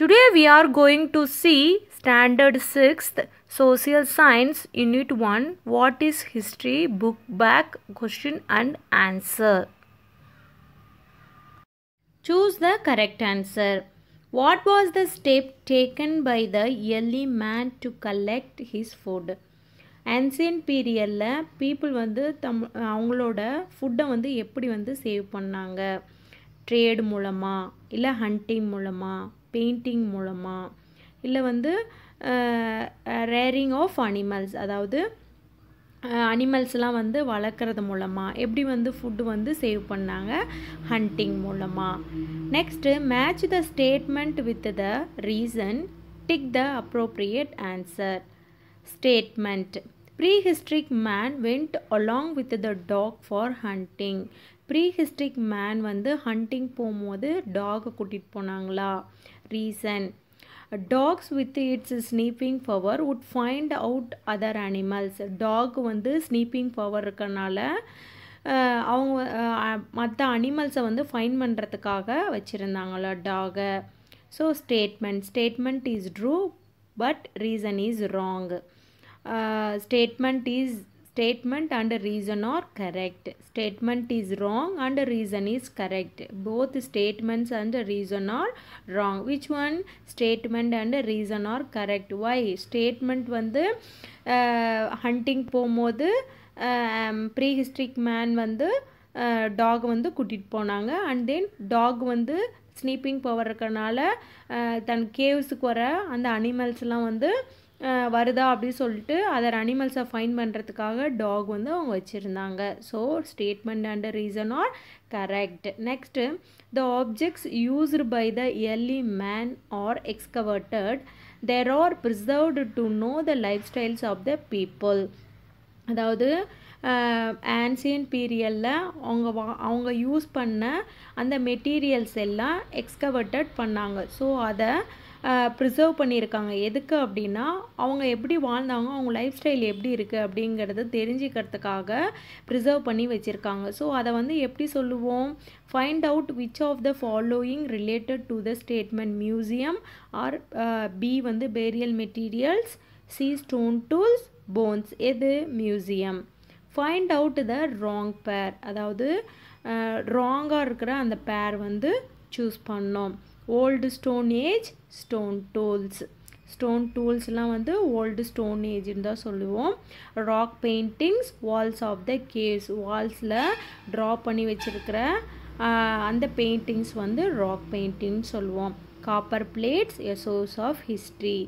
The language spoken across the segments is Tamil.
Today we are going to see Standard 6th Social Science Unit 1 What is History Book Back Question and Answer. Choose the correct answer. What was the step taken by the early man to collect his food? Ancient periodல people வந்து அவங்களோட ஃபுட்டை வந்து எப்படி வந்து சேவ் பண்ணாங்க? ட்ரேட் மூலமா, இல்லை ஹண்டிங் மூலமா, பெயிண்டிங் மூலமா, இல்லை வந்து ரேரிங் ஆஃப் அனிமல்ஸ், அதாவது அனிமல்ஸ்லாம் வந்து வளர்க்குறது மூலமாக எப்படி வந்து ஃபுட்டு வந்து சேவ் பண்ணாங்க? ஹண்டிங் மூலமாக. Next match the statement with the reason, tick the appropriate answer. Statement: prehistoric man went along with the dog for hunting. prehistoric man வந்து ஹண்டிங் போகும்போது டாகை கூட்டிகிட்டு போனாங்களா? Reason: dogs with its sniffing power would find out other animals. Dog வந்து ஸ்னீப்பிங் பவர் இருக்கனால அவங்க மற்ற அனிமல்ஸை வந்து ஃபைண்ட் பண்ணுறதுக்காக வச்சுருந்தாங்களா டாகை. So statement is true but reason is wrong. Statement and reason are correct. Statement is wrong and reason is correct. Both statements and reason are wrong. Which one? Statement and reason are correct. Why? Statement வந்து ஹண்டிங் போகும்போது ப்ரீஹிஸ்ட்ரிக் மேன் வந்து டாக் வந்து கூட்டிகிட்டு போனாங்க. அண்ட் தென் டாக் வந்து ஸ்னீப்பிங் பவர் இருக்கனால தன் கேவ்ஸுக்கு வர அந்த அனிமல்ஸ்லாம் வந்து வருதா அப்படின்னு சொல்லிட்டு அதர் அனிமல்ஸை ஃபைண்ட் பண்ணுறதுக்காக டாக் வந்து அவங்க வச்சுருந்தாங்க. So statement and reason are correct. Next, the objects used by the early man are excavated there are preserved to know the life styles of the people. அதாவது ஆன்சியன் பீரியடில் அவங்க யூஸ் பண்ண அந்த மெட்டீரியல்ஸ் எல்லாம் எக்ஸ்கவர்டட் பண்ணாங்க. ஸோ அதை ப்ரிசர்வ் பண்ணியிருக்காங்க. எதுக்கு அப்படின்னா அவங்க எப்படி வாழ்ந்தாங்க, அவங்க லைஃப் ஸ்டைல் எப்படி இருக்குது அப்படிங்கிறது தெரிஞ்சுக்கிறதுக்காக ப்ரிசர்வ் பண்ணி வச்சுருக்காங்க. ஸோ அதை வந்து எப்படி சொல்லுவோம்? Find out which of the following related to the statement. Museum or B வந்து burial materials, C stone tools, bones. எது? Museum. Find out the wrong pair, அதாவது ராங்காக இருக்கிற அந்த பேர் வந்து சூஸ் பண்ணோம். Old stone age, stone tools. ஸ்டோன் டூல்ஸ்லாம் வந்து ஓல்டு ஸ்டோன் ஏஜ்னு தான் சொல்லுவோம். Rock paintings, walls of the caves. வால்ஸில் ட்ரா பண்ணி வச்சுருக்கிற அந்த பெயிண்டிங்ஸ் வந்து ராக் பெயிண்டிங்னு சொல்லுவோம். Copper plates, a source of history.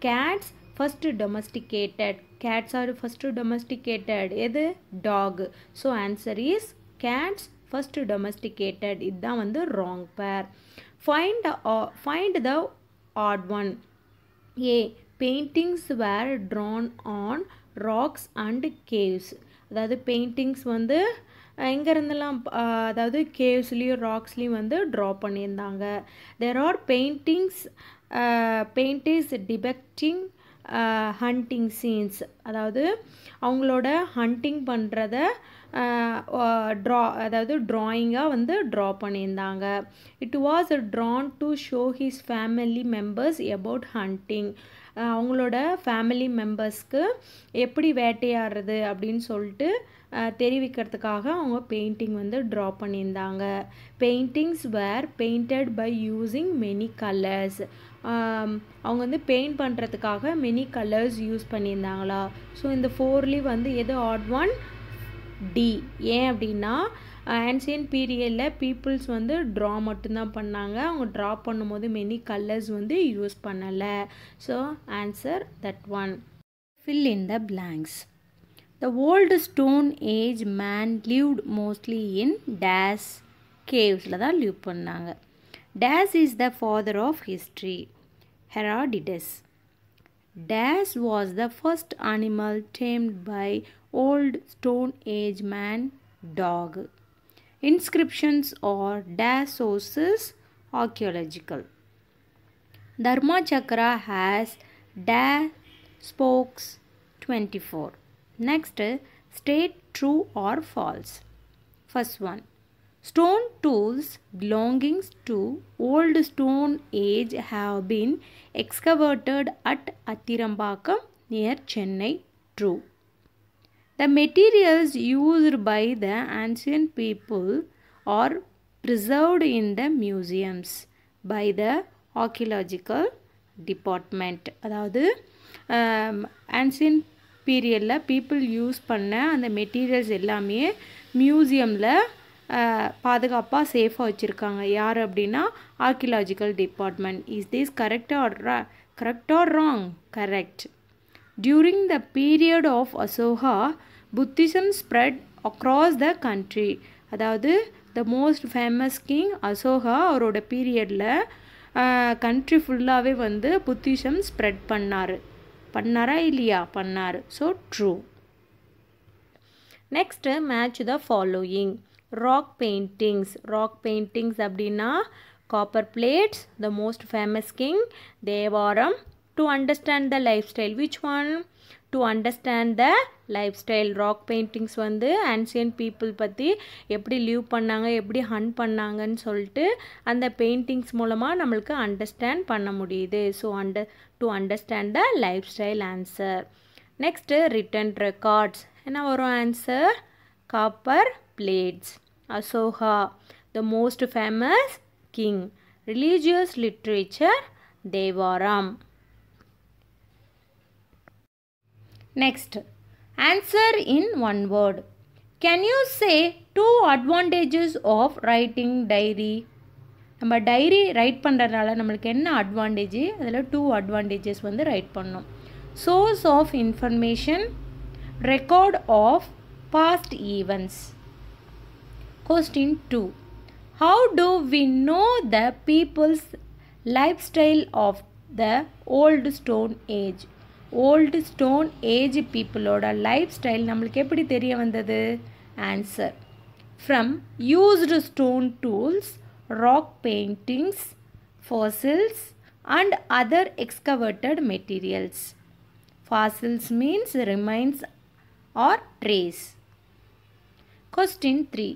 Cats first domesticated. Cats are first domesticated. எது? Dog. So answer is cats first domesticated. இதுதான் வந்து ராங் பேர். Find the odd one. A. Paintings were drawn on rocks and caves. அதாவது பெயிண்டிங்ஸ் வந்து எங்கேருந்தெல்லாம் அதாவது கேவ்ஸ்லேயும் ராக்ஸ்லேயும் வந்து ட்ரா பண்ணியிருந்தாங்க. There are paintings depicting hunting scenes. அதாவது அவங்களோட ஹண்டிங் பண்ணுறத அதாவது ட்ராயிங்காக வந்து ட்ரா பண்ணியிருந்தாங்க. It was Tran to show his family members about hunting. அவங்களோட ஃபேமிலி மெம்பர்ஸ்க்கு எப்படி வேட்டையாடுறது அப்படின்னு சொல்லிட்டு தெரிவிக்கிறதுக்காக அவங்க பெயிண்டிங் வந்து ட்ரா பண்ணியிருந்தாங்க. Paintings were painted by using many colours. அவங்க வந்து பெயிண்ட் பண்ணுறதுக்காக மெனி கலர்ஸ் யூஸ் பண்ணியிருந்தாங்களா? ஸோ இந்த ஃபோர்லி வந்து எது ஆட் ஒன்? டி. ஏன் அப்படின்னா ஆன்சியன் பீரியடில் பீப்புள்ஸ் வந்து ட்ரா மட்டும்தான் பண்ணாங்க. அவங்க ட்ரா பண்ணும்போது மெனி கலர்ஸ் வந்து யூஸ் பண்ணலை. So answer that one. Fill in the blanks. The old stone age man lived mostly in dash caves-ல தான் live பண்ணாங்க. Dash is the father of history. Herodotus. Dash was the first animal tamed by old stone age man, dog. Inscriptions or dash sources archaeological. Dharma Chakra has dash spokes 24. Next, state true or false. First one. Stone tools belonging to old stone age have been excavated at Attirambakam near Chennai. True. The materials used by the ancient people are preserved in the museums by the archaeological department. அதாவது ancient periodல people யூஸ் பண்ண அந்த மெட்டீரியல்ஸ் எல்லாமே மியூசியமில் பாதுகாப்பாக சேஃபாக வச்சுருக்காங்க. யார் அப்படின்னா archaeological department. Is this correct R wrong? Correct. During the period of Asoka, Buddhism spread across the country. அதாவது the most famous king Asoka அவரோட பீரியடில் கண்ட்ரி ஃபுல்லாகவே வந்து புத்திசம் ஸ்ப்ரெட் பண்ணாரா இல்லையா? பண்ணார். So true. Next match the following. Rock paintings அப்படின்னா copper plates, the most famous king Thevaram. To understand the lifestyle, which one? To understand the lifestyle. Rock paintings வந்து ancient people பற்றி எப்படி லீவ் பண்ணாங்க, எப்படி ஹண்ட் பண்ணாங்கன்னு சொல்லிட்டு அந்த பெயிண்டிங்ஸ் மூலமாக நம்மளுக்கு அண்டர்ஸ்டாண்ட் பண்ண முடியுது. So to understand the lifestyle answer. Next written records. என்ன வரும் ஆன்சர்? Copper plates. Ashoka the most famous king. Religious literature Thevaram. Next, answer in one word. Can you say 2 advantages of writing diary? நம்ம டைரி ரைட் பண்ணுறதுனால நம்மளுக்கு என்ன அட்வான்டேஜ்? அதில் 2 அட்வான்டேஜஸ் வந்து ரைட் பண்ணோம். Source of information, record of past events. Question 2. How do we know the people's lifestyle of the old stone age? Old stone age பீப்புளோட லைஃப் ஸ்டைல் நம்மளுக்கு எப்படி தெரிய வந்தது? Answer. From used stone tools, rock paintings, fossils and other excavated materials. Fossils means remains or trace. Question 3.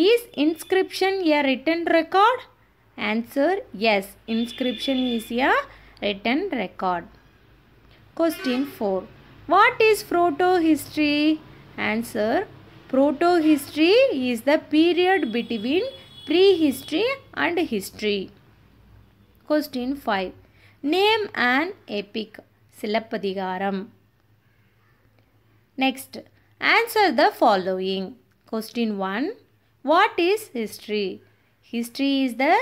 Is inscription a written record? Answer. Yes, inscription is a written record. Question 4. What is proto-history? Answer. Proto-history is the period between prehistory and history. Question 5. Name an epic. Silappadigaram. Next, answer the following. Question 1. What is history? History is the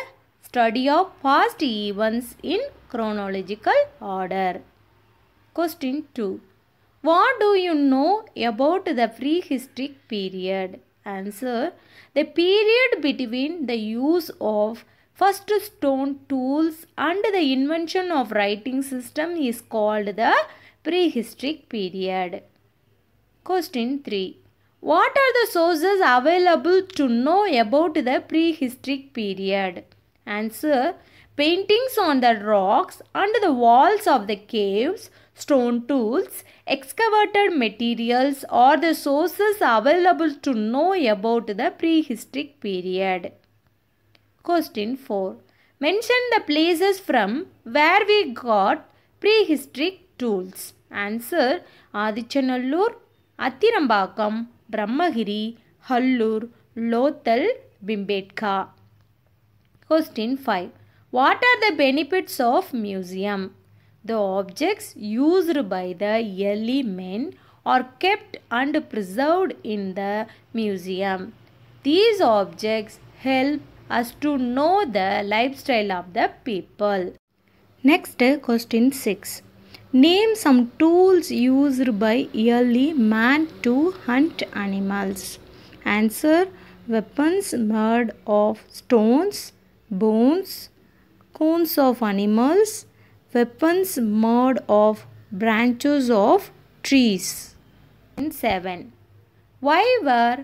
study of past events in chronological order. Question 2. What do you know about the prehistoric period? Answer. The period between the use of first stone tools and the invention of writing system is called the prehistoric period. Question 3. What are the sources available to know about the prehistoric period? Answer. Paintings on the rocks and the walls of the caves, stone tools, excavated materials are the sources available to know about the prehistoric period. Question 4. Mention the places from where we got prehistoric tools. Answer. Adichanallur, Attirambakam, Brahmagiri, Hallur, Lothal, Bhimbetka. Question 5. What are the benefits of museum? The objects used by the early men are kept and preserved in the museum. These objects help us to know the lifestyle of the people. Next, question 6. Name some tools used by early man to hunt animals. Answer. Weapons made of stones, bones, cones of animals, weapons made of branches of trees. 7. Why were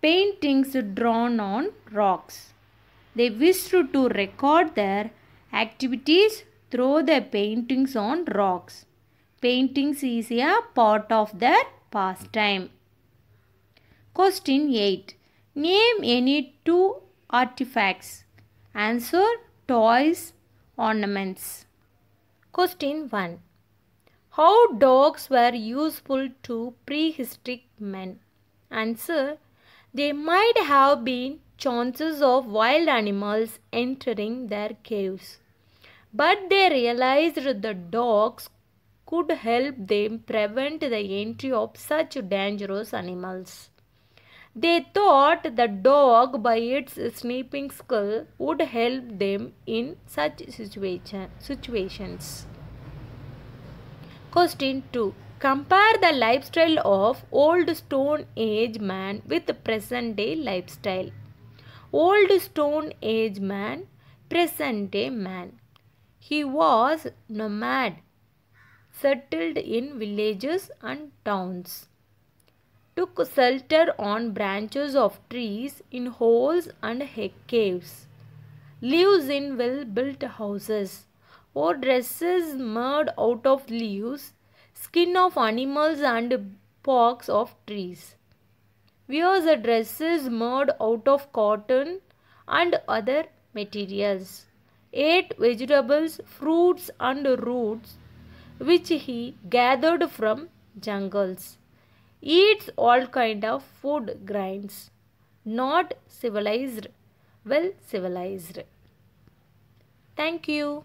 paintings drawn on rocks? They wished to record their activities through the paintings on rocks. Paintings is a part of their pastime. Question 8. Name any 2 artifacts. Answer: toys, ornaments. Question 1. How dogs were useful to prehistoric men? Answer: they might have been chances of wild animals entering their caves, but they realized the dogs could help them prevent the entry of such dangerous animals. They thought the dog, by its snipping skill, would help them in such situations. Question 2. Compare the lifestyle of old Stone Age man with present day lifestyle. Old Stone Age man, present day man. He was nomad, settled in villages and towns, took shelter on branches of trees in holes and caves, lives in well-built houses, or dresses made out of leaves, skin of animals and barks of trees. Wears dresses made out of cotton and other materials. Ate vegetables, fruits and roots which he gathered from jungles. Eats all kind of food grains. Not civilized, well civilized. Thank you.